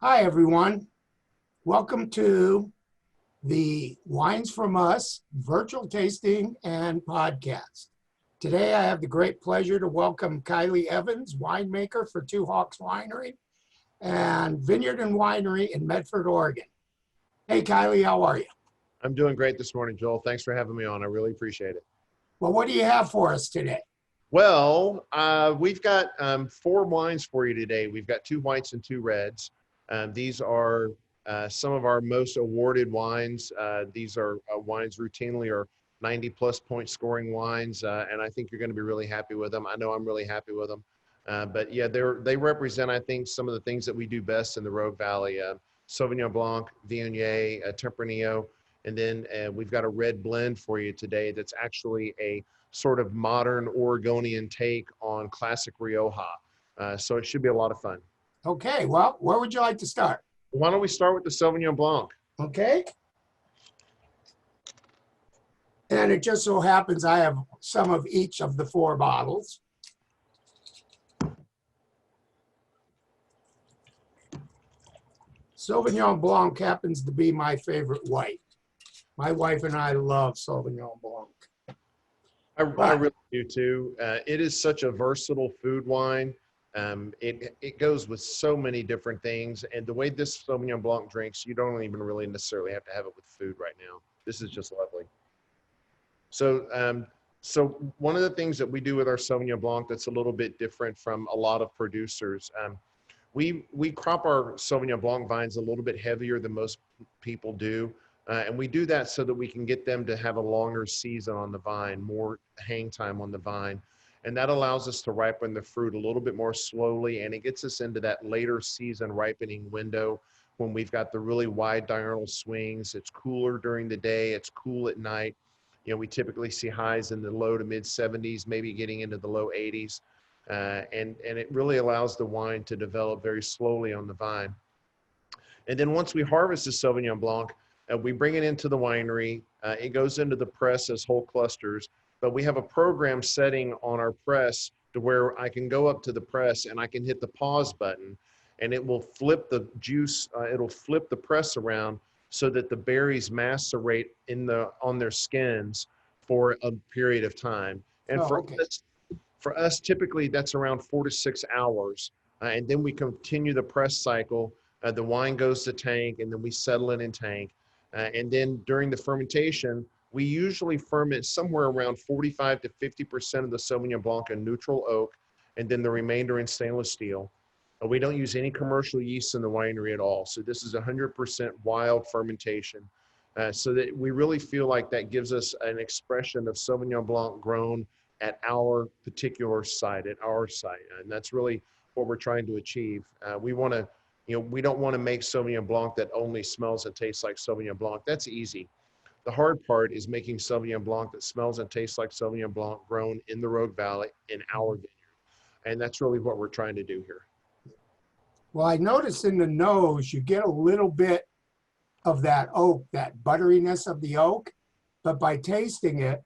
Hi, everyone. Welcome to the Wines From Us virtual tasting and podcast. Today, I have the great pleasure to welcome Kiley Evans, winemaker for 2Hawk's Winery and Vineyard and Winery in Medford, Oregon. Hey, Kiley, how are you? I'm doing great this morning, Joel. Thanks for having me on. I really appreciate it. Well, what do you have for us today? Well, we've got 4 wines for you today. We've got 2 whites and 2 reds. These are some of our most awarded wines. These are wines routinely are 90-plus point scoring wines, and I think you're going to be really happy with them. I know I'm really happy with them. But yeah, they represent, I think, some of the things that we do best in the Rogue Valley. Sauvignon Blanc, Viognier, Tempranillo, and then we've got a red blend for you today that's actually a sort of modern Oregonian take on classic Rioja. So it should be a lot of fun. Okay, well, where would you like to start? Why don't we start with the Sauvignon Blanc? Okay. And it just so happens I have some of each of the 4 bottles. Sauvignon Blanc happens to be my favorite white. My wife and I love Sauvignon Blanc. I really do too. It is such a versatile food wine. It goes with so many different things. And the way this Sauvignon Blanc drinks, you don't even really necessarily have to have it with food right now. This is just lovely. So, so one of the things that we do with our Sauvignon Blanc that's a little bit different from a lot of producers, we crop our Sauvignon Blanc vines a little bit heavier than most people do. And we do that so that we can get them to have a longer season on the vine, more hang time on the vine. And that allows us to ripen the fruit a little bit more slowly, and it gets us into that later season ripening window when we've got the really wide diurnal swings. It's cooler during the day, it's cool at night. You know, we typically see highs in the low to mid 70s, maybe getting into the low 80s. And it really allows the wine to develop very slowly on the vine. And then once we harvest the Sauvignon Blanc, we bring it into the winery. It goes into the press as whole clusters, but we have a program setting on our press to where I can go up to the press and I can hit the pause button, and it will flip the juice, it'll flip the press around so that the berries macerate on their skins for a period of time. And for us, typically that's around 4 to 6 hours. And then we continue the press cycle. The wine goes to tank, and then we settle it in tank. And then during the fermentation, we usually ferment somewhere around 45 to 50% of the Sauvignon Blanc in neutral oak, and then the remainder in stainless steel. We don't use any commercial yeast in the winery at all. So this is 100% wild fermentation. So that we really feel like that gives us an expression of Sauvignon Blanc grown at our particular site, And that's really what we're trying to achieve. We want to, we don't want to make Sauvignon Blanc that only smells and tastes like Sauvignon Blanc. That's easy. The hard part is making Sauvignon Blanc that smells and tastes like Sauvignon Blanc grown in the Rogue Valley in our vineyard. And that's really what we're trying to do here. Well, I noticed in the nose, you get a little bit of that oak, that butteriness of the oak, but by tasting it,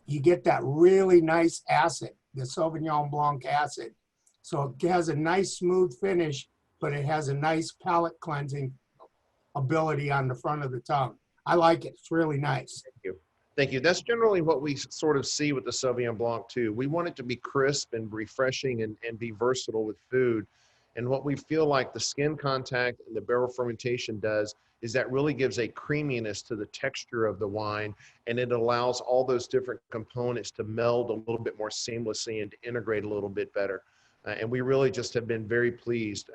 you get that really nice acid, the Sauvignon Blanc acid. So it has a nice smooth finish, but it has a nice palate cleansing ability on the front of the tongue. I like it. It's really nice. Thank you. Thank you. That's generally what we sort of see with the Sauvignon Blanc too. We want it to be crisp and refreshing and be versatile with food. And what we feel like the skin contact and the barrel fermentation does is that really gives a creaminess to the texture of the wine, and it allows all those different components to meld a little bit more seamlessly and to integrate a little bit better. And we really just have been very pleased.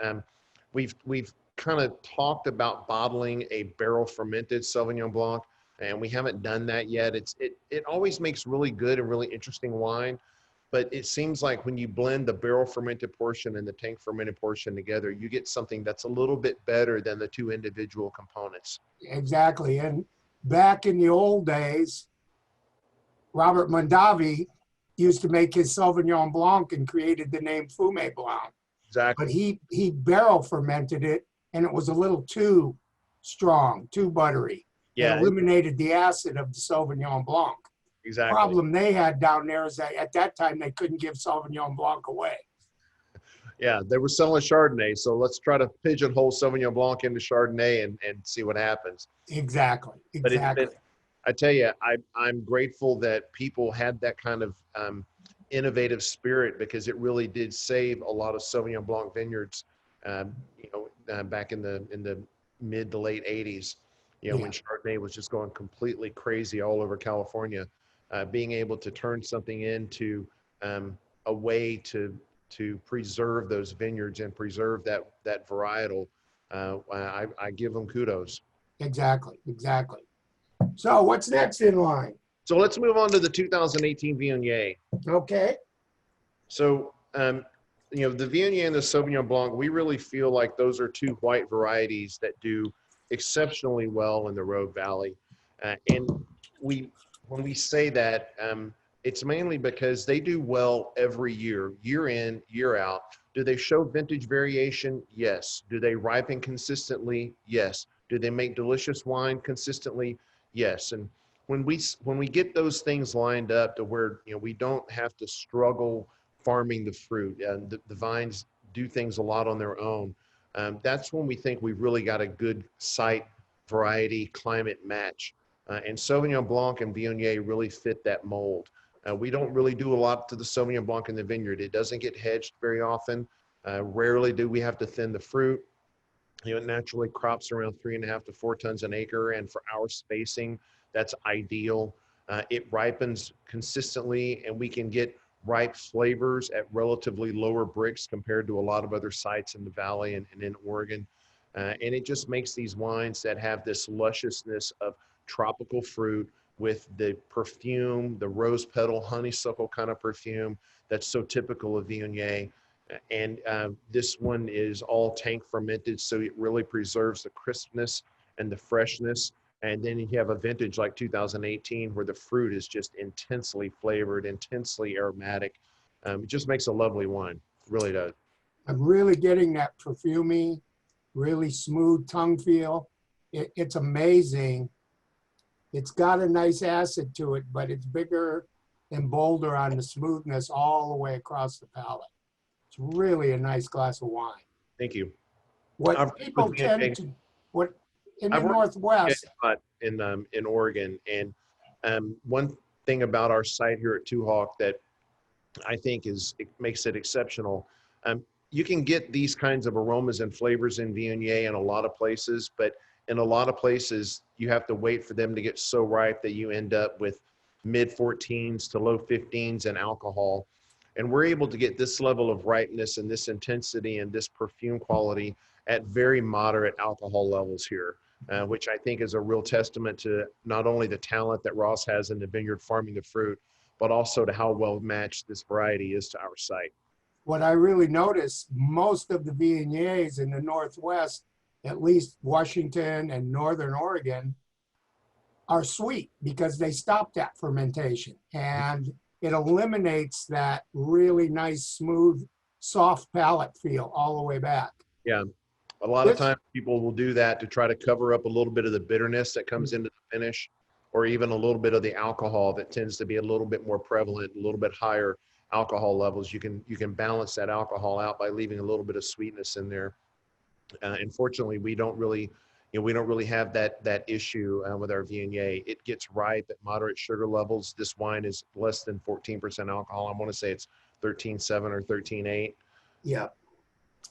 We've kind of talked about bottling a barrel fermented Sauvignon Blanc, and we haven't done that yet. It always makes really good and really interesting wine, but it seems like when you blend the barrel fermented portion and the tank fermented portion together, you get something that's a little bit better than the 2 individual components. Exactly. And back in the old days, Robert Mondavi used to make his Sauvignon Blanc and created the name Plume Blanc. Exactly. But he barrel fermented it, and it was a little too strong, too buttery. Yeah. It eliminated the acid of the Sauvignon Blanc. Exactly. The problem they had down there is that at that time they couldn't give Sauvignon Blanc away. Yeah, they were selling Chardonnay, so let's try to pigeonhole Sauvignon Blanc into Chardonnay and see what happens. Exactly, But exactly. I tell you, I'm grateful that people had that kind of innovative spirit, because it really did save a lot of Sauvignon Blanc vineyards. Back in the mid to late '80s, when Yeah, Chardonnay was just going completely crazy all over California, being able to turn something into a way to preserve those vineyards and preserve that varietal. I give them kudos. exactly, exactly. So what's next in line? So let's move on to the 2018 Viognier. Okay. So, the Viognier and the Sauvignon Blanc, we really feel like those are two white varieties that do exceptionally well in the Rogue Valley. And when we say that, it's mainly because they do well every year, year in, year out. Do they show vintage variation? Yes. Do they ripen consistently? Yes. Do they make delicious wine consistently? Yes. And when we get those things lined up to where we don't have to struggle farming the fruit, and the vines do things a lot on their own, that's when we think we've really got a good site variety climate match. And Sauvignon Blanc and Viognier really fit that mold. We don't really do a lot to the Sauvignon Blanc in the vineyard. It doesn't get hedged very often. Rarely do we have to thin the fruit. It naturally crops around 3.5 to 4 tons an acre, and for our spacing, that's ideal. It ripens consistently, and we can get ripe flavors at relatively lower bricks compared to a lot of other sites in the valley and in Oregon. And it just makes these wines that have this lusciousness of tropical fruit with the perfume, the rose petal, honeysuckle kind of perfume that's so typical of Viognier. And this one is all tank fermented, so it really preserves the crispness and the freshness. And then you have a vintage like 2018 where the fruit is just intensely flavored, intensely aromatic. It just makes a lovely wine. It really does. I'm really getting that perfumey, really smooth tongue feel. It's amazing. It's got a nice acid to it, but it's bigger and bolder on the smoothness all the way across the palate. It's really a nice glass of wine. Thank you. What I've worked people with tend VNJ. to, what in the I've worked with Northwest, VNJ a lot in Oregon, and one thing about our site here at 2Hawk that I think it makes it exceptional. You can get these kinds of aromas and flavors in Viognier in a lot of places, but in a lot of places, you have to wait for them to get so ripe that you end up with mid 14s to low 15s in alcohol. And we're able to get this level of ripeness and this intensity and this perfume quality at very moderate alcohol levels here, which I think is a real testament to not only the talent that Ross has in the vineyard farming the fruit, but also to how well matched this variety is to our site. what I really noticed, most of the Viogniers in the Northwest, at least Washington and Northern Oregon, are sweet because they stop that fermentation, and it eliminates that really nice, smooth, soft palate feel all the way back. Yeah, a lot of This, times people will do that to try to cover up a little bit of the bitterness that comes into the finish, or even a little bit of the alcohol that tends to be a little bit more prevalent, a little bit higher alcohol levels. You can balance that alcohol out by leaving a little bit of sweetness in there. Unfortunately, we don't really have that issue with our Viognier. It gets ripe at moderate sugar levels. This wine is less than 14% alcohol. I want to say it's 13.7 or 13.8. yeah.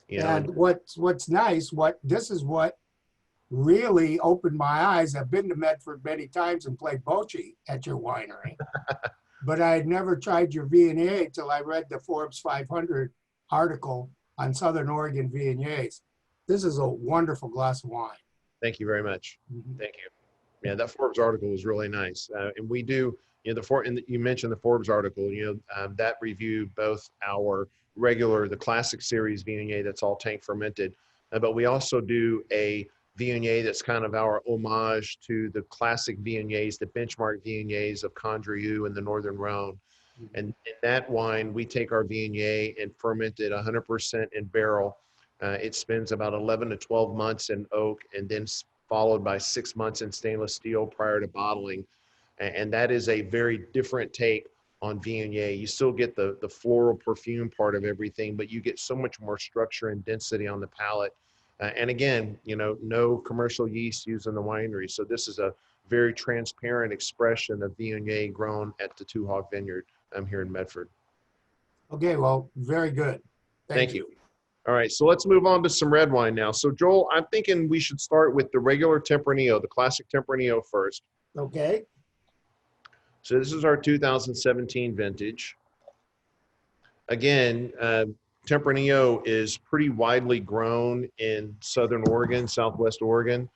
And And what's nice, this is what really opened my eyes. I've been to Medford many times and played bocce at your winery, but I had never tried your Viognier till I read the Forbes 500 article on Southern Oregon Viogniers. This is a wonderful glass of wine. thank you very much. Mhm. Thank you. Yeah, that Forbes article was really nice. And we do, and you mentioned the Forbes article, that reviewed both our the classic series Viognier that's all tank fermented, but we also do a Viognier that's kind of our homage to the classic Viogniers, the benchmark Viogniers of Condrieu and the Northern Rhone. And in that wine, we take our Viognier and ferment it 100% in barrel. It spends about 11 to 12 months in oak, and then followed by 6 months in stainless steel prior to bottling. And that is a very different take on Viognier. You still get the floral perfume part of everything, but you get so much more structure and density on the palate. And again, no commercial yeast used in the winery. So this is a very transparent expression of Viognier grown at the 2Hawk Vineyard here in Medford. Okay, well, very good. Thank you. All right, so let's move on to some red wine now. So Joel, I'm thinking we should start with the regular Tempranillo, the classic Tempranillo first. Okay. So this is our 2017 vintage. Again, Tempranillo is pretty widely grown in Southern Oregon, Southwest Oregon.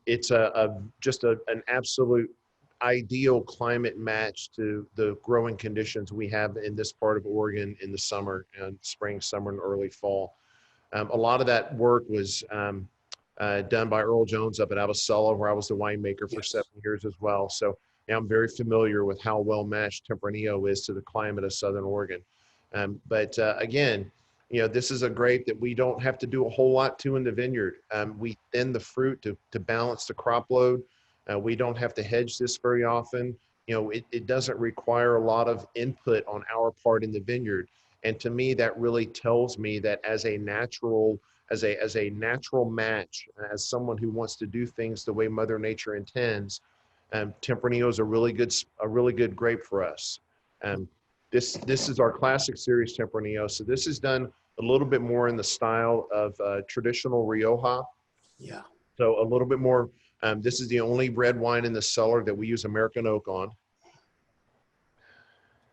It's just an absolute ideal climate match to the growing conditions we have in this part of Oregon in the summer and spring, summer, and early fall. A lot of that work was done by Earl Jones up at Avocella, where I was the winemaker for 7 years as well. So I'm very familiar with how well matched Tempranillo is to the climate of Southern Oregon. But again, this is a grape that we don't have to do a whole lot to in the vineyard. We thin the fruit to balance the crop load. We don't have to hedge this very often. It doesn't require a lot of input on our part in the vineyard. And to me, that really tells me that as a natural match, as someone who wants to do things the way Mother Nature intends, Tempranillo is a really good grape for us. This is our classic series Tempranillo. So this is done a little bit more in the style of traditional Rioja. Yeah. So a little bit more. This is the only red wine in the cellar that we use American oak on.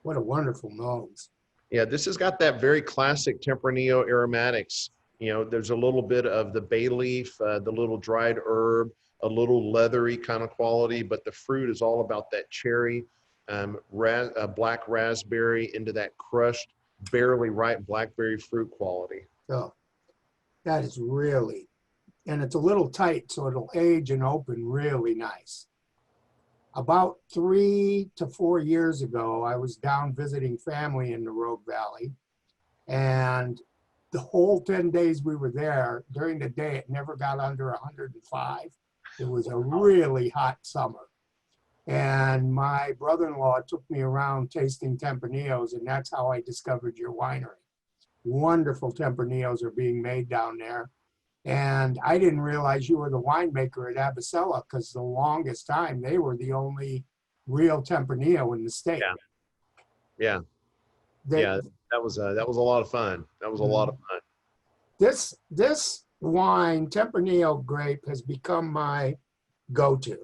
What a wonderful nose. Yeah, this has got that very classic Tempranillo aromatics. There's a little bit of the bay leaf, the little dried herb, a little leathery kind of quality, but the fruit is all about that cherry, black raspberry into that crushed, barely ripe blackberry fruit quality. Oh, that is really, and it's a little tight, so it'll age and open really nice. About 3 to 4 years ago, I was down visiting family in the Rogue Valley, and the whole 10 days we were there, during the day, it never got under 105. It was a really hot summer. And my brother-in-law took me around tasting Tempranillos, and that's how I discovered your winery. Wonderful Tempranillos are being made down there. And I didn't realize you were the winemaker at Avocella, because the longest time they were the only real Tempranillo in the state. Yeah. That was a lot of fun. That was a lot of fun. This wine, Tempranillo grape, has become my go-to.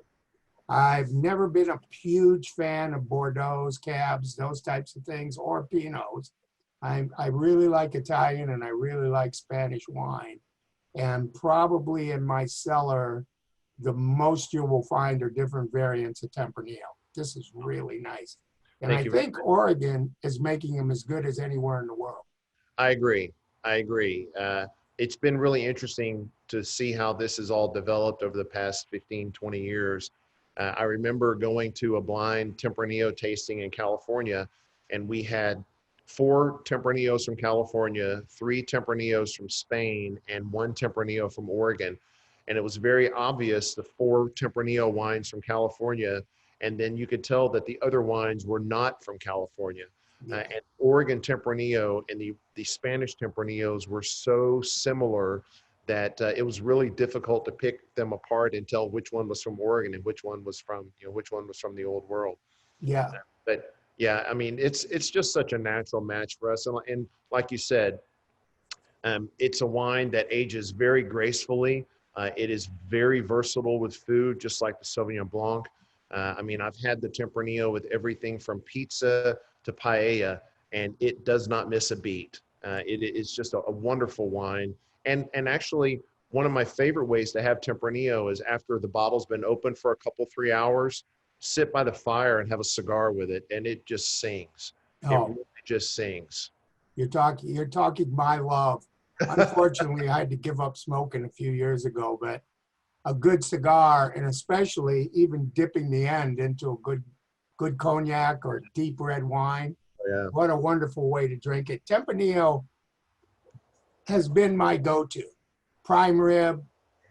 I've never been a huge fan of Bordeaux's, Cabs, those types of things, or Pinots. I really like Italian and I really like Spanish wine. And probably in my cellar, the most you will find are different variants of Tempranillo. This is really nice. And I think Oregon is making them as good as anywhere in the world. I agree. It's been really interesting to see how this has all developed over the past 15, 20 years. I remember going to a blind Tempranillo tasting in California, and we had 4 Tempranillos from California, 3 Tempranillos from Spain, and 1 Tempranillo from Oregon. And it was very obvious, the 4 Tempranillo wines from California, and then you could tell that the other wines were not from California. And Oregon Tempranillo and the Spanish Tempranillos were so similar that it was really difficult to pick them apart and tell which one was from Oregon and which one was from the old world. Yeah. But yeah, I mean, it's just such a natural match for us. And like you said, it's a wine that ages very gracefully. It is very versatile with food, just like the Sauvignon Blanc. I mean, I've had the Tempranillo with everything from pizza to paella, and it does not miss a beat. It is just a wonderful wine. And actually, one of my favorite ways to have Tempranillo is after the bottle's been open for a couple, 3 hours, sit by the fire and have a cigar with it, and it just sings. Oh. It really just sings. You're talking my love. Unfortunately, I had to give up smoking a few years ago, but a good cigar, and especially even dipping the end into a good cognac or deep red wine. Yeah. What a wonderful way to drink it. Tempranillo has been my go-to. Prime rib,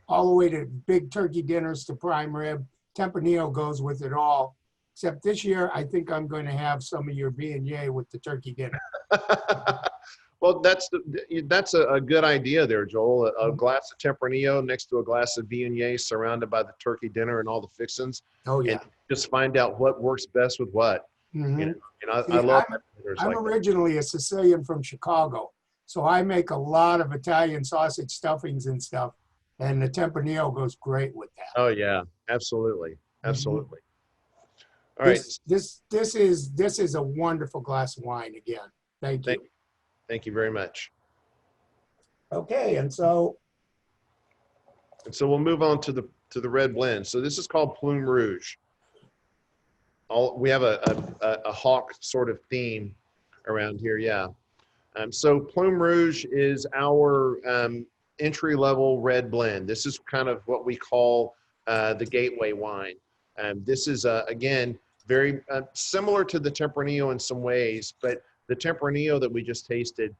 all the way to big turkey dinners to prime rib. Tempranillo goes with it all. except this year, I think I'm going to have some of your Viognier with the turkey dinner. Well, that's a good idea there, Joel. A glass of Tempranillo next to a glass of Viognier, surrounded by the turkey dinner and all the fixings, Oh, yeah. and just find out what works best with what. Mm-hmm. I love I'm like originally a Sicilian from Chicago, so I make a lot of Italian sausage stuffings and stuff, and the Tempranillo goes great with that. Oh yeah, absolutely, absolutely. All right. This is a wonderful glass of wine again. Thank you. Thank you very much. Okay, and so we'll move on to the red blend. So this is called Plume Rouge. We have a hawk sort of theme around here, yeah. So Plume Rouge is our entry-level red blend. This is kind of what we call the gateway wine. This is, again, very similar to the Tempranillo in some ways, but the Tempranillo that we just tasted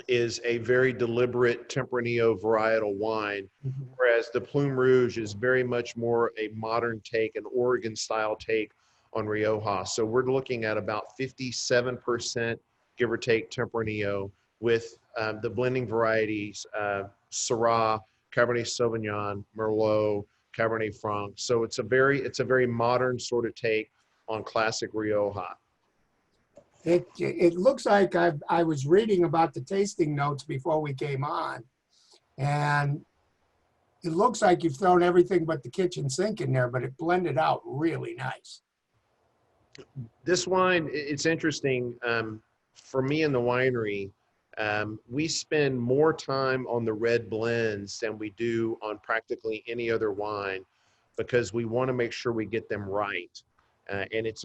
is a very deliberate Tempranillo varietal wine, whereas the Plume Rouge is very much more a modern take, an Oregon-style take on Rioja. So we're looking at about 57%, give or take, Tempranillo with the blending varieties, Syrah, Cabernet Sauvignon, Merlot, Cabernet Franc. So it's a very modern sort of take on classic Rioja. it looks like I was reading about the tasting notes before we came on, and it looks like you've thrown everything but the kitchen sink in there, but it blended out really nice. This wine, it's interesting. For me in the winery, we spend more time on the red blends than we do on practically any other wine because we want to make sure we get them right. And it's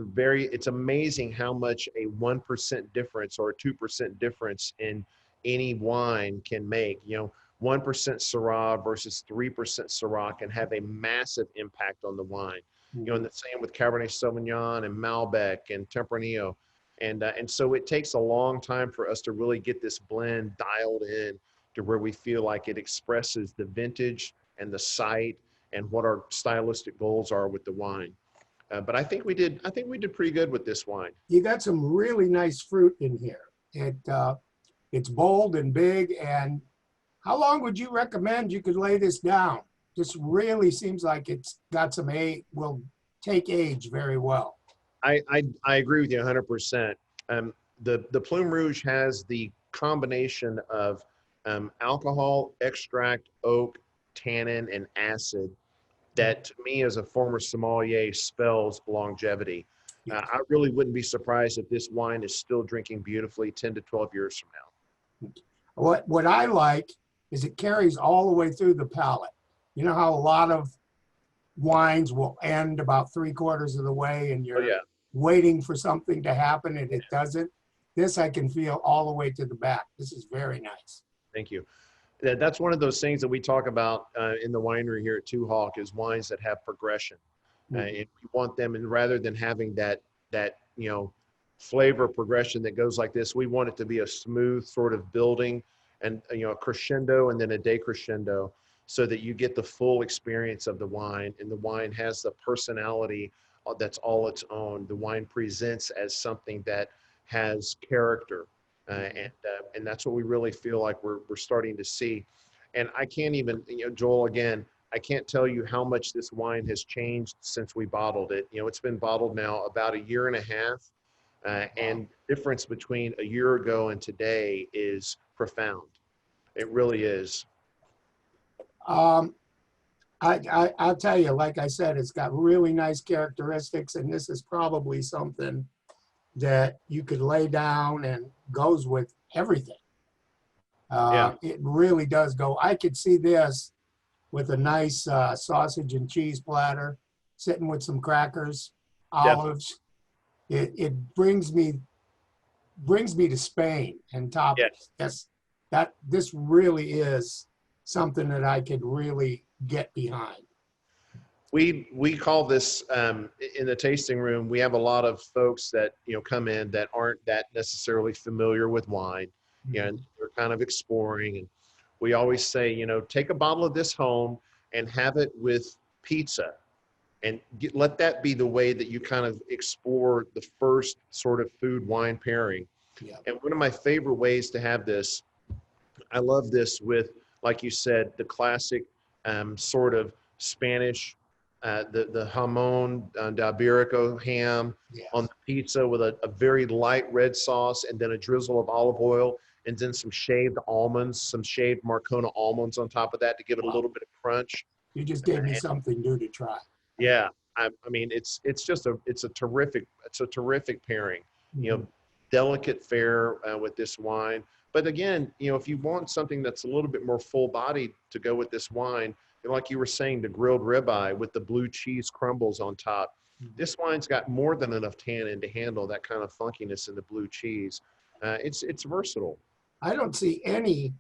amazing how much a 1% difference or a 2% difference in any wine can make. 1% Syrah versus 3% Syrah can have a massive impact on the wine. And the same with Cabernet Sauvignon and Malbec and Tempranillo. And so it takes a long time for us to really get this blend dialed in to where we feel like it expresses the vintage and the site and what our stylistic goals are with the wine. But I think we did pretty good with this wine. You got some really nice fruit in here. It's bold and big. And how long would you recommend you could lay this down? This really seems like it's got some will take age very well. I agree with you 100%. The Plume Rouge has the combination of alcohol, extract, oak, tannin, and acid that to me as a former sommelier spells longevity. I really wouldn't be surprised if this wine is still drinking beautifully 10 to 12 years from now. What I like is it carries all the way through the palate. You know how a lot of wines will end about 3/4 of the way and you're waiting for something to happen and it doesn't? This I can feel all the way to the back. This is very nice. Thank you. That's one of those things that we talk about in the winery here at 2Hawk is wines that have progression. And we want them, and rather than having that flavor progression that goes like this, we want it to be a smooth sort of building and a crescendo and then a decrescendo so that you get the full experience of the wine, and the wine has the personality that's all its own. The wine presents as something that has character. And that's what we really feel like we're starting to see. And I can't even, Joel, again, I can't tell you how much this wine has changed since we bottled it. It's been bottled now about 1.5 years. And the difference between a year ago and today is profound. It really is. I'll tell you, like I said, it's got really nice characteristics, and this is probably something that you could lay down and goes with everything. It really does go. I could see this with a nice sausage and cheese platter, sitting with some crackers, olives. It brings me to Spain and toppings. Yes. This really is something that I could really get behind. We call this in the tasting room. We have a lot of folks that come in that aren't that necessarily familiar with wine, and they're kind of exploring. And we always say, take a bottle of this home and have it with pizza, and let that be the way that you kind of explore the first sort of food wine pairing. Yeah. And one of my favorite ways to have this, I love this with, like you said, the classic sort of Spanish, the jamon de Iberico ham on Yes. the pizza with a very light red sauce and then a drizzle of olive oil and then some shaved almonds, some shaved Marcona almonds on top of that to give it a Wow. little bit of crunch. You just gave me something new to try. Yeah, I mean it's just a terrific pairing. You know, delicate fare with this wine. But again, you know, if you want something that's a little bit more full bodied to go with this wine, and like you were saying, the grilled ribeye with the blue cheese crumbles on top, this wine's got more than enough tannin to handle that kind of funkiness in the blue cheese. It's versatile. I don't see any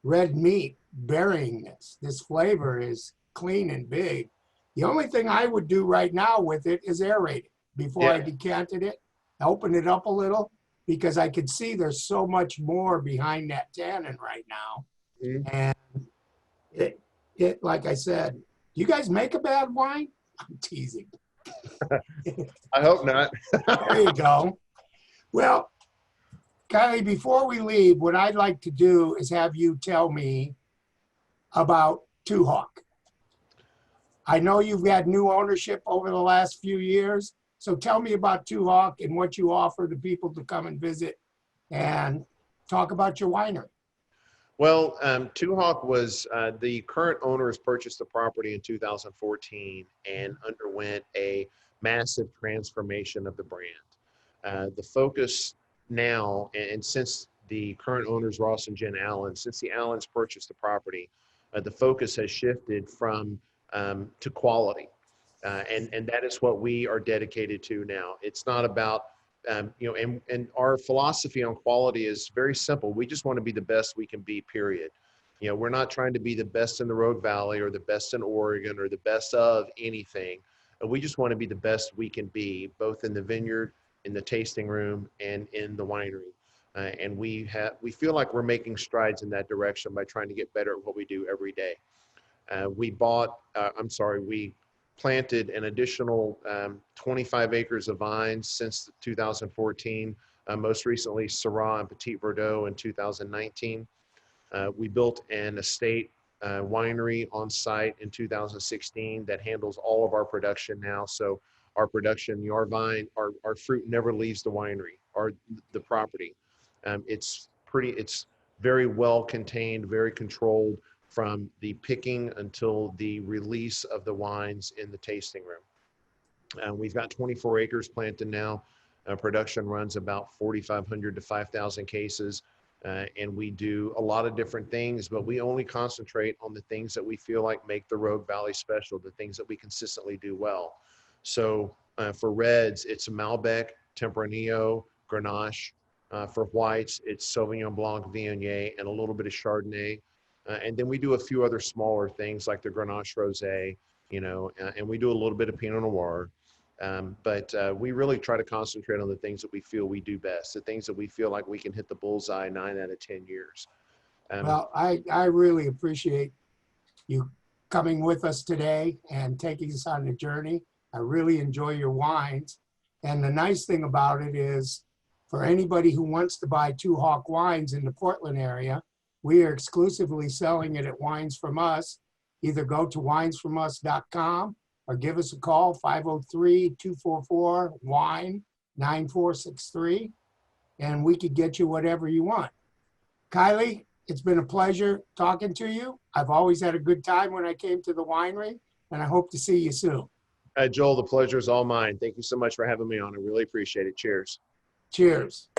red meat burying this. This flavor is clean and big. The only thing I would do right now with it is aerate it before I decanted it, open it up a little, because I could see there's so much more behind that tannin right now. And it, like I said, do you guys make a bad wine? I'm teasing. I hope not. There you go. Well, Kiley, before we leave, what I'd like to do is have you tell me about 2Hawk. I know you've had new ownership over the last few years, so tell me about 2Hawk and what you offer the people to come and visit and talk about your winery. Well, 2Hawk was the current owners purchased the property in 2014 and underwent a massive transformation of the brand. The focus now, and since the current owners, Ross and Jen Allen, since the Allens purchased the property, the focus has shifted from to quality. And that is what we are dedicated to now. It's not about, you know, and our philosophy on quality is very simple. We just want to be the best we can be, period. You know, we're not trying to be the best in the Rogue Valley or the best in Oregon or the best of anything. We just want to be the best we can be, both in the vineyard, in the tasting room, and in the winery. And we feel like we're making strides in that direction by trying to get better at what we do every day. We planted an additional 25 acres of vines since 2014, most recently Syrah and Petit Verdot in 2019. We built an estate winery on site in 2016 that handles all of our production now. So our production, our vine, our fruit never leaves the winery or the property. It's very well contained, very controlled, from the picking until the release of the wines in the tasting room. We've got 24 acres planted now. Production runs about 4,500 to 5,000 cases. And we do a lot of different things, but we only concentrate on the things that we feel like make the Rogue Valley special, the things that we consistently do well. So for reds, it's Malbec, Tempranillo, Grenache. For whites, it's Sauvignon Blanc, Viognier, and a little bit of Chardonnay. And then we do a few other smaller things like the Grenache Rosé, you know, and we do a little bit of Pinot Noir. But we really try to concentrate on the things that we feel we do best, the things that we feel like we can hit the bullseye 9 out of 10 years. Well, I really appreciate you coming with us today and taking us on the journey. I really enjoy your wines. And the nice thing about it is, for anybody who wants to buy 2Hawk wines in the Portland area, we are exclusively selling it at Wines From Us. Either go to winesfromus.com or give us a call, 503-244-WINE-9463, and we could get you whatever you want. Kiley, it's been a pleasure talking to you. I've always had a good time when I came to the winery, and I hope to see you soon. Joel, the pleasure is all mine. Thank you so much for having me on. I really appreciate it. Cheers. Cheers.